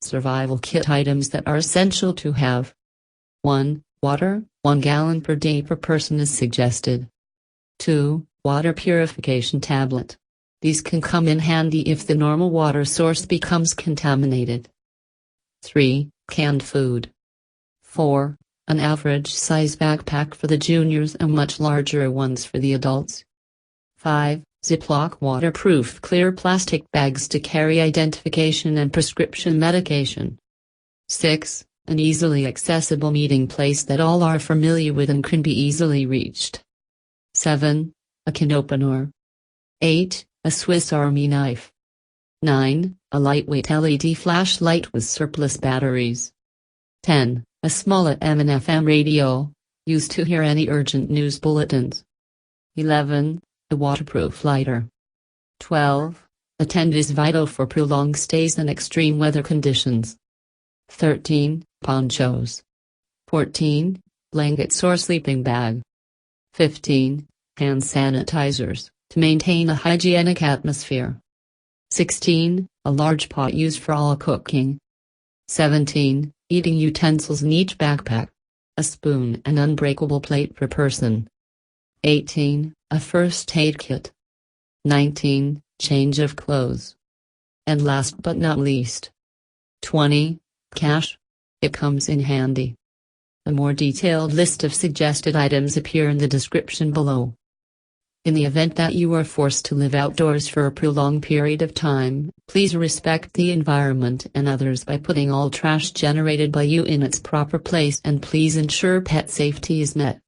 Survival kit items that are essential to have. 1. Water, 1 gallon per day per person is suggested. 2. Water purification tablet. These can come in handy if the normal water source becomes contaminated. 3. Canned food. 4. An average size backpack for the juniors and much larger ones for the adults. 5. Ziploc waterproof clear plastic bags to carry identification and prescription medication. 6. An easily accessible meeting place that all are familiar with and can be easily reached. 7. A can opener. 8. A Swiss Army knife. 9. A lightweight LED flashlight with surplus batteries. 10. A small AM and FM radio, used to hear any urgent news bulletins. 11. A waterproof lighter. 12. A tent is vital for prolonged stays and extreme weather conditions. 13. Ponchos. 14. Blankets or sleeping bag. 15. Hand sanitizers, to maintain a hygienic atmosphere. 16. A large pot used for all cooking. 17. Eating utensils in each backpack. A spoon and unbreakable plate per person. 18. A first aid kit. 19. Change of clothes. And last but not least, 20. Cash. It comes in handy. A more detailed list of suggested items appear in the description below. In the event that you are forced to live outdoors for a prolonged period of time, please respect the environment and others by putting all trash generated by you in its proper place, and please ensure pet safety is met.